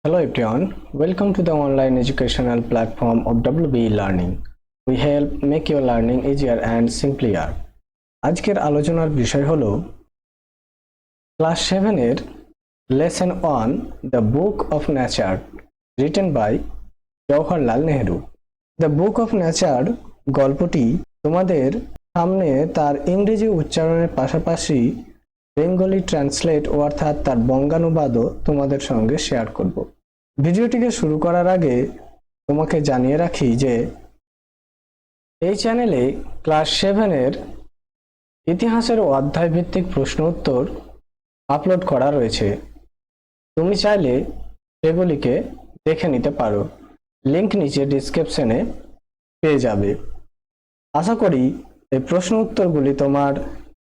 Hello everyone, welcome to the online educational platform of WBE Learning. We help make your learning easier and simpler. আজকের আলোচনার বিষয় হলো class 7 এর lesson 1 the book of nature written by Jawaharlal Nehru. The book of nature গল্পটি তোমাদের সামনে তার ইংরেজি উচ্চারণের পাশাপাশি বেঙ্গলি ট্রান্সলেট অর্থাৎ তার বঙ্গানুবাদও তোমাদের সঙ্গে শেয়ার করব। ভিডিওটিকে শুরু করার আগে তোমাকে জানিয়ে রাখি যে এই চ্যানেলে ক্লাস 7 এর ইতিহাসের অধ্যায় ভিত্তিক প্রশ্ন উত্তর আপলোড করা রয়েছে। তুমি চাইলে সেগুলিকে দেখে নিতে পারো, লিংক নিচে ডেসক্রিপশনে পেয়ে যাবে। আশা করি এই প্রশ্ন উত্তরগুলি তোমার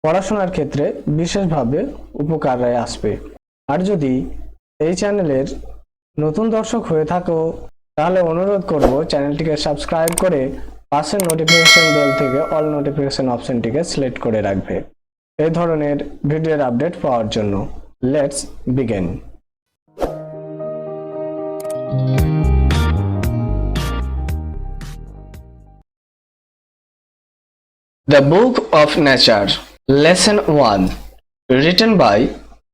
পড়াশোনার ক্ষেত্রে বিশেষভাবে উপকারে আসবে। আর যদি এই চ্যানেলের নতুন দর্শক হয়ে থাকো তাহলে অনুরোধ করব চ্যানেলটিকে সাবস্ক্রাইব করে পাশের নোটিফিকেশন বেল থেকে অল নোটিফিকেশন অপশনটিকে সিলেক্ট করে রাখবে এই ধরনের ভিডিওর আপডেট পাওয়ার জন্য। Let's begin. The Book of Nature Lesson 1 Written by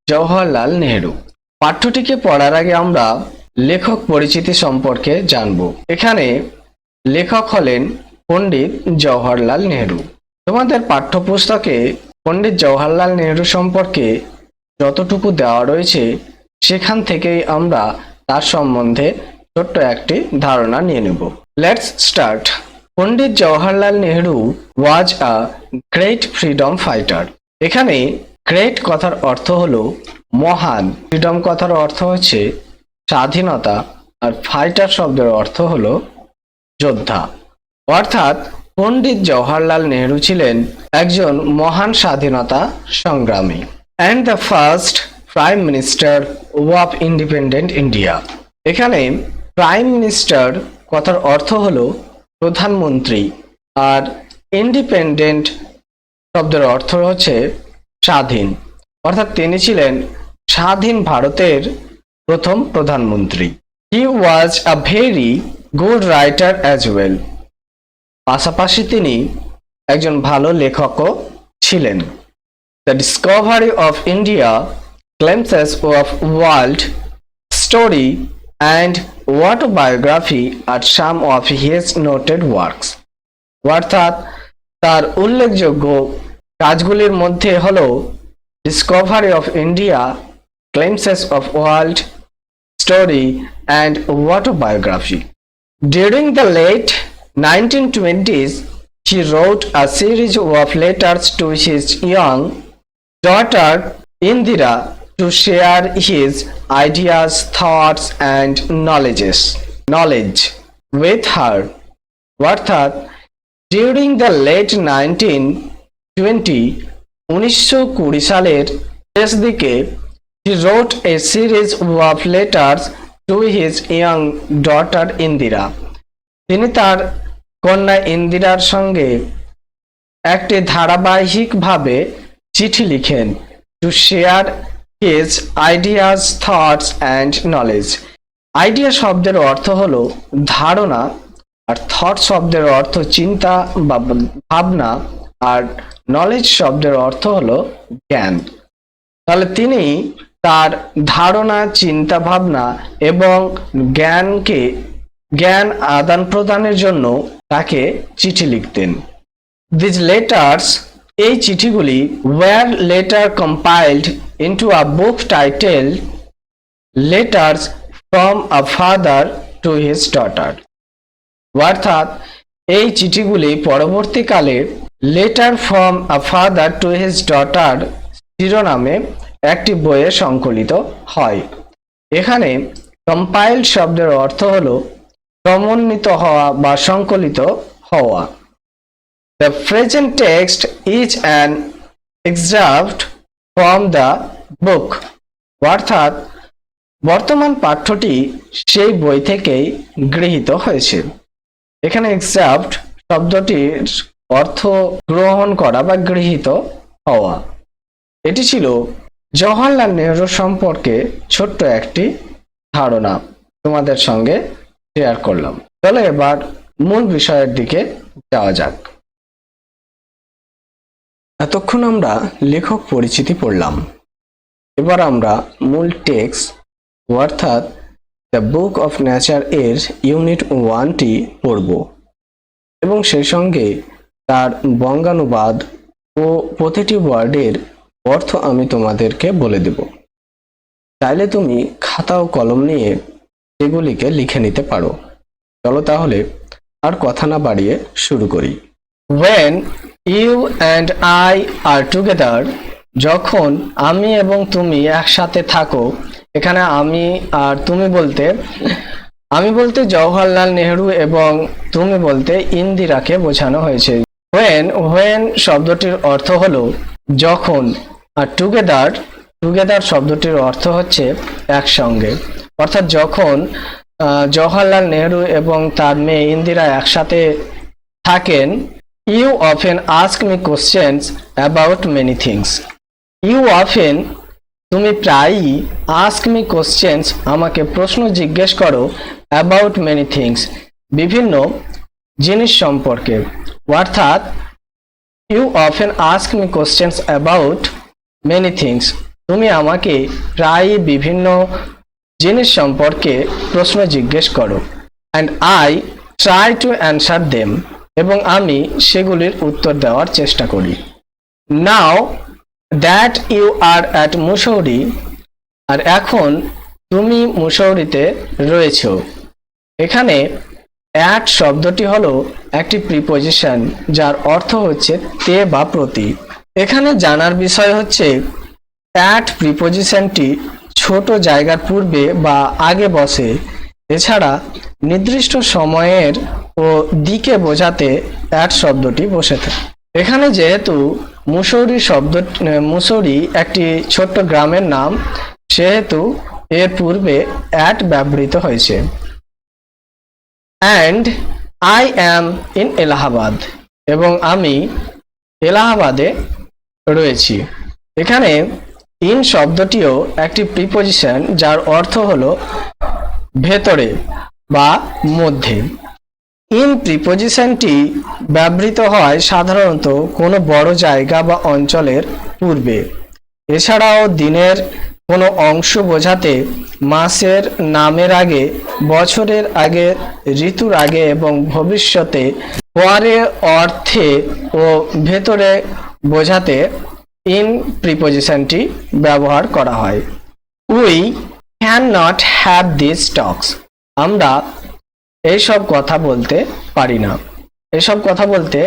Jawaharlal Nehru। পাঠ্যটিকে পড়ার আগে আমরা লেখক পরিচিতি সম্পর্কে জানব। এখানে লেখক হলেন পণ্ডিত জওহরলাল নেহরু। তোমাদের পাঠ্যপুস্তকে পণ্ডিত জওহরলাল নেহরু সম্পর্কে যতটুকু দেওয়া রয়েছে সেখান থেকেই আমরা তার সম্বন্ধে ছোট্ট একটি ধারণা নিয়ে নেব। Let's start. Pandit Jawaharlal Nehru was a great freedom fighter. এখানে গ্রেট কথার অর্থ হলো মহান, ফ্রিডম কথার অর্থ হচ্ছে স্বাধীনতা, আর ফাইটার শব্দের অর্থ হলো যোদ্ধা। অর্থাৎ পণ্ডিত জওহরলাল নেহরু ছিলেন একজন মহান স্বাধীনতা সংগ্রামী and the first prime minister of independent India. এখানে প্রাইম মিনিস্টার কথার অর্থ হলো প্রধানমন্ত্রী, আর ইন্ডিপেন্ডেন্ট শব্দের অর্থ হচ্ছে স্বাধীন। অর্থাৎ তিনি ছিলেন স্বাধীন ভারতের প্রথম প্রধানমন্ত্রী। He was a very good writer as well. পাশাপাশি তিনি একজন ভালো লেখকও ছিলেন। The discovery of India glimpses of world story and autobiography আর some of his noted works. অর্থাৎ তার উল্লেখযোগ্য কাজগুলির মধ্যে হলো discovery of India, glimpses of world, story and autobiography. During the late 1920s, he wrote a series of letters to his young daughter Indira to share his ideas, thoughts and knowledge with her. অর্থাৎ during the late 1920 সালের শেষ দিকে he wrote a series of letters to his young daughter Indira. তিনি তার কন্যা ইন্দিরার সঙ্গে একটি ধারাবাহিকভাবে চিঠি লিখেন to share his ideas, thoughts and knowledge. Idea শব্দের অর্থ হলো ধারণা, আর থট শব্দের অর্থ চিন্তা বা ভাবনা, আর নলেজ শব্দের অর্থ হলো জ্ঞান। তাহলে তিনি তার ধারণা, চিন্তা ভাবনা এবং জ্ঞান আদান প্রদানের জন্য তাকে চিঠি লিখতেন। দিস লেটার্স, এই চিঠিগুলি were later compiled into a book titled letters from a father to his daughter. অর্থাৎ এই চিঠিগুলি পরবর্তীকালে letter from a father to his daughter শিরোনামে একটি বইয়ে সংকলিত হয়। এখানে কম্পাইলড শব্দের অর্থ হলো সমন্বিত হওয়া বা সংকলিত হওয়া। The present text is an excerpt from the book. অর্থাৎ বর্তমান পাঠ্যটি সেই বই থেকেই গৃহীত হয়েছে। এখানে excerpt শব্দটির অর্থ গ্রহণ করা বা গৃহীত হওয়া। এটি ছিল জওহরলাল নেহরু সম্পর্কে ছোট্ট একটি ধারণা তোমাদের সঙ্গে শেয়ার করলাম। চলো এবার মূল বিষয়ের দিকে যাওয়া যাক। এতক্ষণ আমরা লেখক পরিচিতি পড়লাম, এবার আমরা মূল টেক্সট অর্থাৎ দ্য বুক অফ নেচার এর ইউনিট 1টি পড়ব এবং সেই সঙ্গে তার বঙ্গানুবাদ ও প্রতিটি ওয়ার্ডের অর্থ আমি তোমাদেরকে বলে দেব। চাইলে তুমি খাতা ও কলম নিয়ে সেগুলিকে লিখে নিতে পারো। চলো তাহলে আর কথা না বাড়িয়ে শুরু করি। When you and I are together, যখন আমি এবং তুমি একসাথে থাকো, এখানে আমি আর তুমি বলতে জওহরলাল নেহেরু এবং তুমি বলতে ইন্দিরাকে বোঝানো হয়েছে। when শব্দটির অর্থ হলো যখন, আর টুগেদার শব্দটির অর্থ হচ্ছে একসঙ্গে। অর্থাৎ যখন জওহরলাল নেহেরু এবং তার মেয়ে ইন্দিরা একসাথে থাকেন, you often ask me questions about many things. You often, তুমি প্রায়ই ask me questions, আমাকে প্রশ্ন জিজ্ঞেস করো, about many things, বিভিন্ন জিনিস সম্পর্কে। অর্থাৎ you often ask me questions about many things, তুমি আমাকে প্রায়ই বিভিন্ন জিনিস সম্পর্কে প্রশ্ন জিজ্ঞেস করো। and I try to answer them, এবং আমি সেগুলির উত্তর দেওয়ার চেষ্টা করি। Now that you are at Mussoorie, আর এখন তুমি মুসৌরিতে রয়েছো, এখানে at শব্দটি হলো একটি প্রিপজিশন যার অর্থ হচ্ছে তে বা প্রতি। এখানে জানার বিষয় হচ্ছে at প্রিপজিশনটি ছোট জায়গার পূর্বে বা আগে বসে। এছাড়া নির্দিষ্ট সময়ের ও দিকে বোঝাতে at শব্দটি বসে থাকে। এখানে যেহেতু মুসৌরি একটি ছোট্ট গ্রামের নাম, সেহেতু এর পূর্বে at ব্যবহৃত হয়েছে। and I am in Allahabad, এবং আমি এলাহাবাদে রয়েছি। এখানে ইন শব্দটিও একটি প্রিপজিশন যার অর্থ হলো ভেতরে বা মধ্যে। ইন প্রিপজিশনটি ব্যবহৃত হয় সাধারণত কোনো বড় জায়গা বা অঞ্চলের পূর্বে। এছাড়াও দিনের কোনো অংশ বোঝাতে মাসের নামের আগে, বছরের আগে, ঋতুর আগে এবং ভবিষ্যতে পরে অর্থে ও ভেতরে বোঝাতে ইন প্রিপজিশনটি ব্যবহার করা হয়। We can not have this talks, আমরা এইসব কথা বলতে পারি না। এইসব কথা বলতে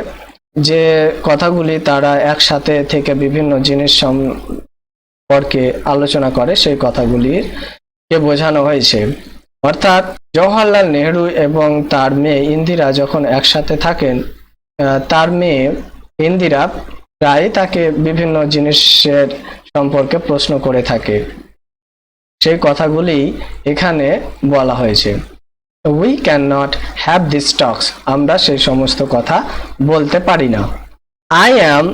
যে কথাগুলি তারা একসাথে থেকে বিভিন্ন জিনিস সম্পর্কে আলোচনা করে, সেই কথাগুলিকে বোঝানো হয়েছে। অর্থাৎ জওহরলাল নেহেরু এবং তার মেয়ে ইন্দিরা যখন একসাথে থাকেন, তার মেয়ে ইন্দিরা প্রায় তাকে বিভিন্ন জিনিসের সম্পর্কে প্রশ্ন করে থাকে, সেই কথাগুলি এখানে বলা হয়েছে। We cannot have these talks, আমরা সেই সমস্ত কথা বলতে পারি না। I am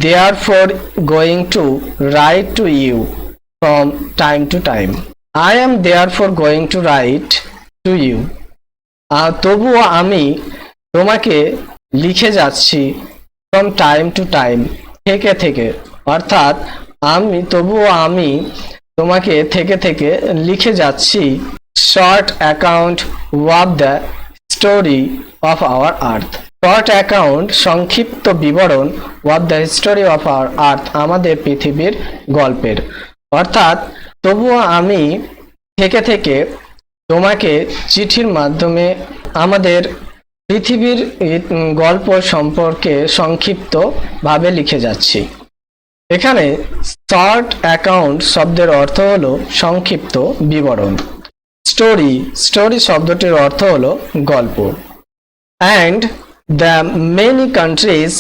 therefore going to write to you from time to time. I am therefore going to write to you. তবুও আমি তোমাকে লিখে যাচ্ছি from time to time, থেকে। অর্থাৎ তবুও আমি তোমাকে থেকে লিখে যাচ্ছি short account of the story of our earth. short account সংক্ষিপ্ত বিবরণ of the history of our earth, আমাদের পৃথিবীর গল্পের। অর্থাৎ তবুও আমি থেকে তোমাকে চিঠির মাধ্যমে আমাদের পৃথিবীর গল্প সম্পর্কে সংক্ষিপ্ত ভাবে লিখে যাচ্ছি। এখানে শর্ট অ্যাকাউন্ট শব্দের অর্থ হলো সংক্ষিপ্ত বিবরণ। স্টোরি শব্দটির অর্থ হলো গল্প। and the many countries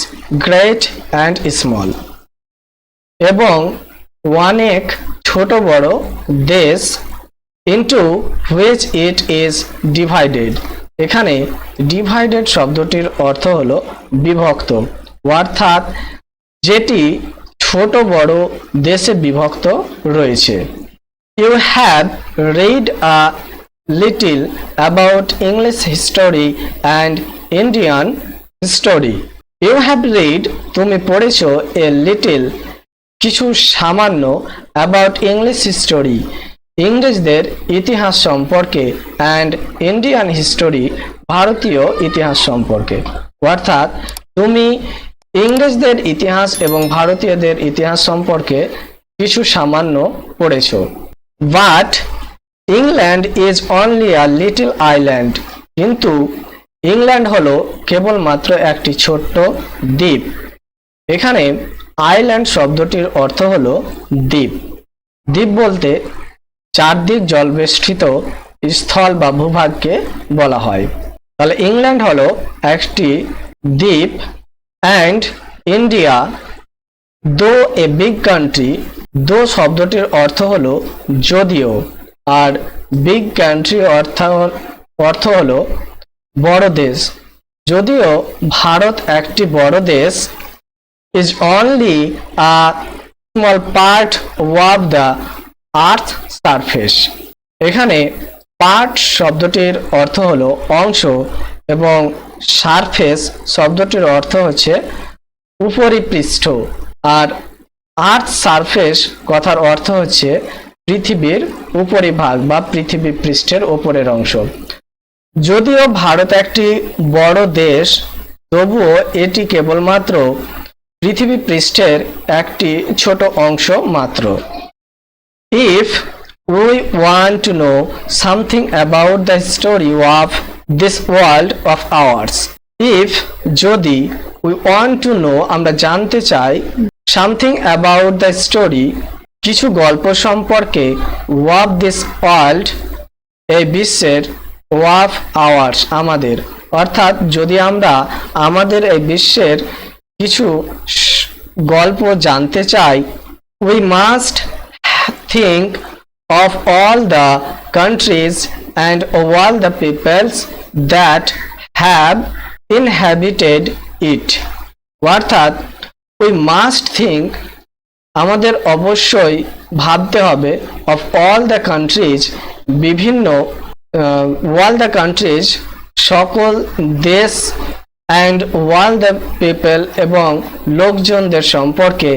great and small, এবং অনেক ছোট বড় দেশ into which it is divided, এখানে ডিভাইডেড শব্দটির অর্থ হলো বিভক্ত। অর্থাৎ যেটি ছোট বড় দেশে বিভক্ত রয়েছে। You have read a little about English history and Indian history. You have read তুমি পড়েছো a little কিছু সামান্য about English history ইংরেজদের ইতিহাস সম্পর্কে and Indian history ভারতীয় ইতিহাস সম্পর্কে। অর্থাৎ তুমি ইংরেজদের ইতিহাস এবং ভারতীয়দের ইতিহাস সম্পর্কে কিছু সামান্য পড়েছো। But England is only a little island. কিন্তু ইংল্যান্ড হলো কেবলমাত্র একটি ছোট্ট দ্বীপ। এখানে আইল্যান্ড শব্দটির অর্থ হলো দ্বীপ। দ্বীপ বলতে চারদিক জলবেষ্টিত স্থল বা ভূভাগকে বলা হয়। তাহলে ইংল্যান্ড হলো একটি দ্বীপ অ্যান্ড ইন্ডিয়া দো এ বিগ কান্ট্রি, দো শব্দটির অর্থ হলো যদিও, আর বিগ কান্ট্রি অর্থ হলো বড় দেশ। যদিও ভারত একটি বড় দেশ, is only a small part of the earth surface. এখানে পার্ট শব্দটির অর্থ হলো অংশ এবং সারফেস শব্দটির অর্থ হচ্ছে উপরিপৃষ্ঠ, আর আর্থ সারফেস কথার অর্থ হচ্ছে পৃথিবীর উপরিভাগ বা পৃথিবী পৃষ্ঠের উপরের অংশ। যদিও ভারত একটি বড় দেশ, তবুও এটি কেবলমাত্র পৃথিবী পৃষ্ঠের একটি ছোট অংশ মাত্র। If we want to know something about the story of this world of ours, if যদি we want to know আমরা জানতে চাই something about the story কিছু গল্প সম্পর্কে of this world এই বিশ্বের of ours আমাদের, অর্থাৎ যদি আমরা আমাদের এই বিশ্বের কিছু গল্প জানতে চাই, we must think of all the countries and of all the peoples that have inhabited it. অর্থাৎ we must think আমাদের অবশ্যই ভাবতে হবে of all the countries বিভিন্ন all the countries সকল দেশ and all the people এবং লোকজনদের সম্পর্কে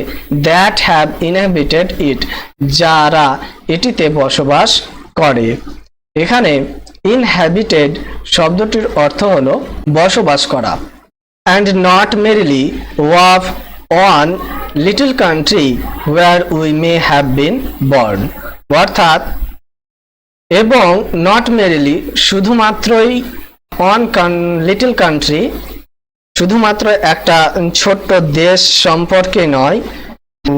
that have inhabited it যারা এটিতে বসবাস করে। এখানে inhabited শব্দটির অর্থ হলো বসবাস করা and not merely of one little country where we may have been born, অর্থাৎ এবং not merely শুধুমাত্রই one little country শুধুমাত্র একটা ছোট্ট দেশ সম্পর্কে নয়,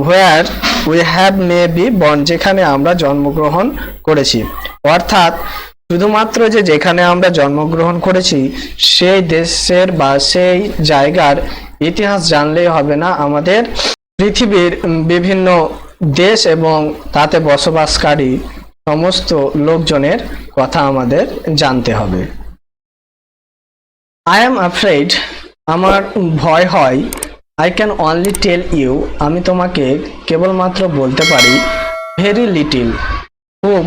where we have may be born যেখানে আমরা জন্মগ্রহণ করেছি। অর্থাৎ শুধুমাত্র যেখানে আমরা জন্মগ্রহণ করেছি সেই দেশের বা সেই জায়গার ইতিহাস জানলেই হবে না, আমাদের পৃথিবীর বিভিন্ন দেশ এবং তাতে বসবাসকারী সমস্ত লোকজনের কথা আমাদের জানতে হবে। I am afraid আমার ভয় হয়, I can only tell you আমি তোমাকে কেবলমাত্র বলতে পারি very little খুব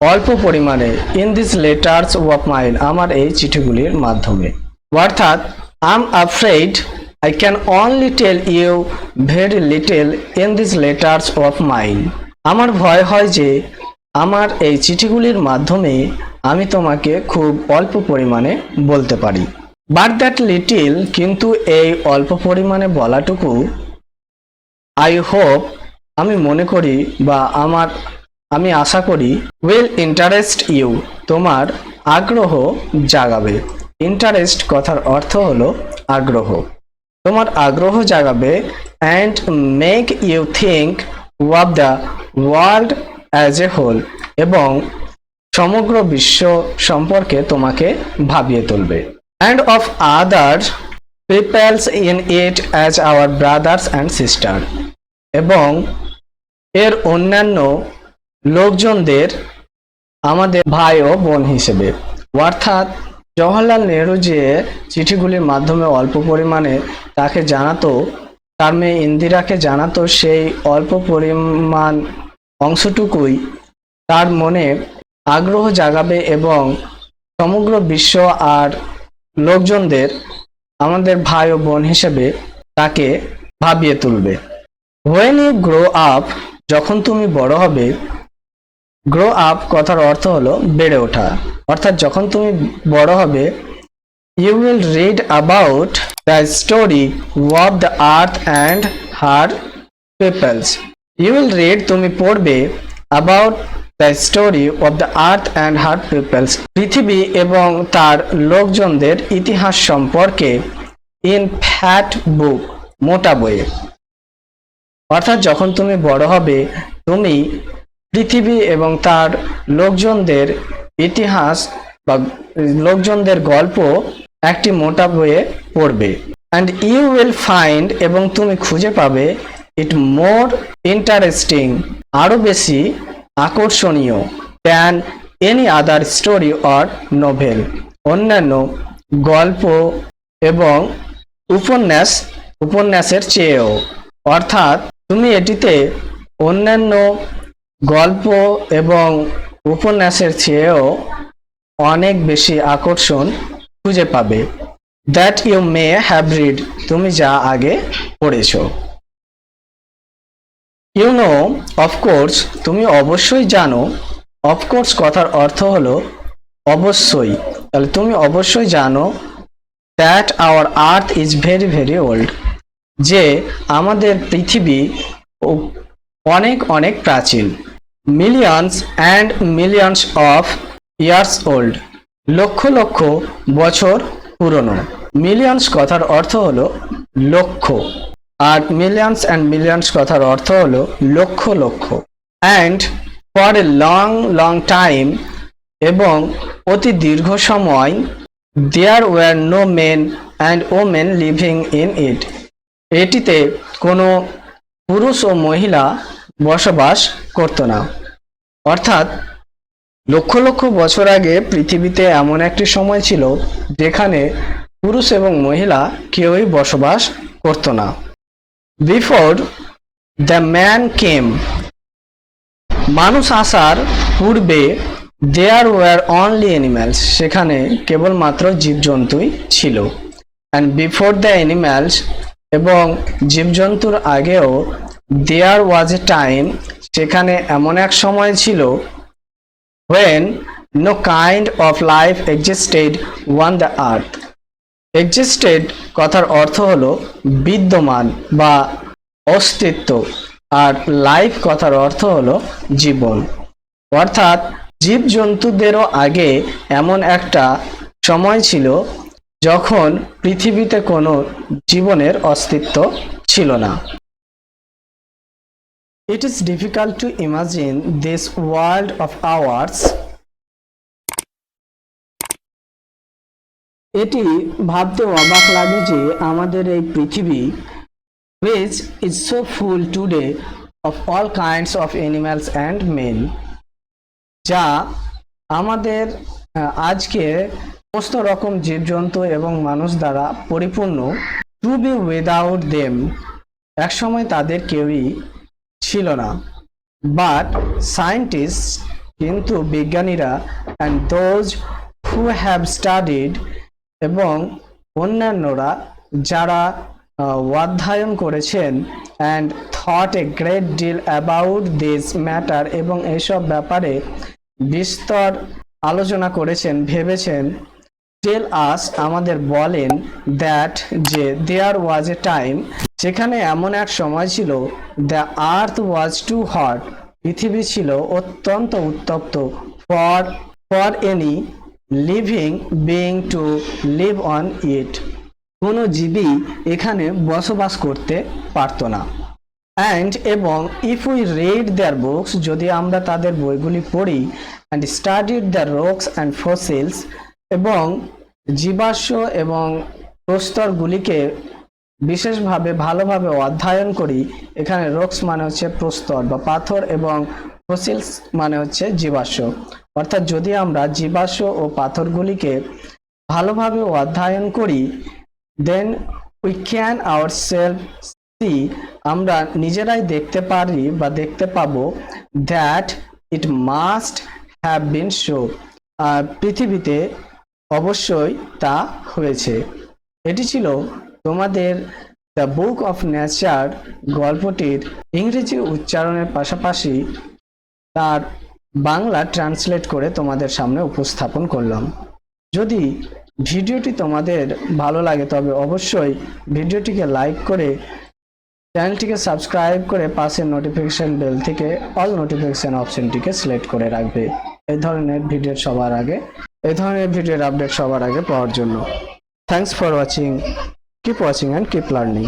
অল্প পরিমাণে in these letters of mine আমার এই চিঠিগুলির মাধ্যমে। অর্থাৎ I'm afraid I can only tell you very little in these letters of mine. আমার ভয় হয় যে আমার এই চিঠিগুলির মাধ্যমে আমি তোমাকে খুব অল্প পরিমাণে বলতে পারি। But that little কিন্তু এই অল্প পরিমাণে বলাটুকু I hope আমি মনে করি বা আমি আশা করি will interest you তোমার আগ্রহ জাগাবে। ইন্টারেস্ট কথার অর্থ হলো আগ্রহ, তোমার আগ্রহ জাগাবে and make you think of the world as a whole এবং সমগ্র বিশ্ব সম্পর্কে তোমাকে ভাবিয়ে তুলবে। And of other peoples in it as our brothers and sisters এবং এর অন্যান্য লোকজনদের আমাদের ভাই ও বোন হিসেবে। অর্থাৎ জওহরলাল নেহরু যে চিঠিগুলির মাধ্যমে অল্প পরিমাণে তাকে জানাতো, তার মেয়ে ইন্দিরাকে জানাতো, সেই অল্প পরিমাণ অংশটুকুই তার মনে আগ্রহ জাগাবে এবং সমগ্র বিশ্ব আর লোকজনদের আমাদের ভাই ও বোন হিসেবে তাকে ভাবিয়ে তুলবে। When you grow up, যখন তুমি বড় হবে, grow up কথার অর্থ হলো বেড়ে ওঠা, অর্থাৎ যখন তুমি বড় হবে, you will read about the story of the earth and her peoples. You will read, তুমি পড়বে, about the story of the earth and her peoples, পৃথিবী এবং তার লোকজনদের ইতিহাস সম্পর্কে, in fat book, মোটা বইয়ে। অর্থাৎ যখন তুমি বড় হবে, তুমি পৃথিবী এবং তার লোকজনদের ইতিহাস বা লোকজনদের গল্প একটি মোটা বইয়ে পড়বে। and you will find, এবং তুমি খুঁজে পাবে, it more interesting, আরো বেশি আকর্ষণীয়, than any other story or novel, অন্যান্য গল্প এবং উপন্যাসের চেয়েও। অর্থাৎ তুমি এটিতে অন্যান্য গল্প এবং উপন্যাসের চেয়েও অনেক বেশি আকর্ষণ খুঁজে পাবে। that you may have read, তুমি যা আগে পড়েছো। you know, of course, তুমি অবশ্যই জানো। of course কথার অর্থ হলো অবশ্যই, তাহলে তুমি অবশ্যই জানো, that our earth is very very old, যে আমাদের পৃথিবী অনেক অনেক প্রাচীন। millions and millions of years old, lakh lakh বছর পুরনো। millions কথার অর্থ হলো লক্ষ, আর millions and millions কথার অর্থ হলো lakh lakh. and for a long long time, এবং অতি দীর্ঘ সময়, there were no men and women living in it, এটিতে কোনো পুরুষ ও মহিলা বসবাস করত না। অর্থাৎ লক্ষ লক্ষ বছর আগে পৃথিবীতে এমন একটি সময় ছিল যেখানে পুরুষ এবং মহিলা কেউই বসবাস করত না। বিফোর দ্য ম্যান কেম, মানুষ আসার পূর্বে, দেয়ার ওয়ার অনলি অ্যানিম্যালস, সেখানে কেবলমাত্র জীবজন্তুই ছিল। অ্যান্ড বিফোর দ্য অ্যানিম্যালস, এবং জীবজন্তুর আগেও, দেয়ার ওয়াজ এ টাইম, সেখানে এমন এক সময় ছিল, when no kind of life existed on the earth. existed কথার অর্থ হলো বিদ্যমান বা অস্তিত্ব, আর লাইফ কথার অর্থ হলো জীবন। অর্থাৎ জীবজন্তুদেরও আগে এমন একটা সময় ছিল যখন পৃথিবীতে কোনো জীবনের অস্তিত্ব ছিল না। It is difficult to imagine this world of ours. এটি ভাবতে অবাক লাগে যে আমাদের এই পৃথিবী, which is so full today of all kinds of animals and men, যা আমাদের আজকে সমস্ত রকম জীবজন্তু এবং মানুষ দ্বারা পরিপূর্ণ। to be without them, একসময় তাদের কেউই ছিল না। বাট সায়েন্টিস্ট, কিন্তু বিজ্ঞানীরা, and those who have studied, এবং অন্যান্যরা যারা অধ্যয়ন করেছেন, and thought a great deal about this matter, এবং এইসব ব্যাপারে বিস্তর আলোচনা করেছেন, ভেবেছেন, tell us, আমাদের বলেন, that, যে there was a time, সেখানে এমন এক সময় ছিল, the earth was too hot, পৃথিবী ছিল অত্যন্ত উত্তপ্ত, for any living being to live on it, কোনো জীবী এখানে বসবাস করতে পারত না। and, এবং if we read their books, যদি আমরা তাদের বইগুলি পড়ি, and studied the rocks and fossils, এবং জীবাশ্ম এবং প্রস্তরগুলিকে বিশেষভাবে ভালোভাবে অধ্যয়ন করি। এখানে রক্স মানে হচ্ছে প্রস্তর বা পাথর, এবং ফসিলস মানে হচ্ছে জীবাশ্ম। অর্থাৎ যদি আমরা জীবাশ্ম ও পাথরগুলিকে ভালোভাবে অধ্যয়ন করি, then we can ourselves see, আমরা নিজেরাই দেখতে পারি বা দেখতে পাবো, that it must have been so, পৃথিবীতে অবশ্যই তা হয়েছে। এটি ছিল তোমাদের দ্য বুক অফ নেচার গল্পটির ইংরেজি উচ্চারণের পাশাপাশি তার বাংলা ট্রান্সলেট করে তোমাদের সামনে উপস্থাপন করলাম। যদি ভিডিওটি তোমাদের ভালো লাগে তবে অবশ্যই ভিডিওটিকে লাইক করে চ্যানেলটিকে সাবস্ক্রাইব করে পাশের নোটিফিকেশন বেল থেকে অল নোটিফিকেশন অপশনটিকে সিলেক্ট করে রাখবে এই ধরনের ভিডিওর আপডেট সবার আগে পাওয়ার জন্য। Thanks for watching, keep watching and keep learning.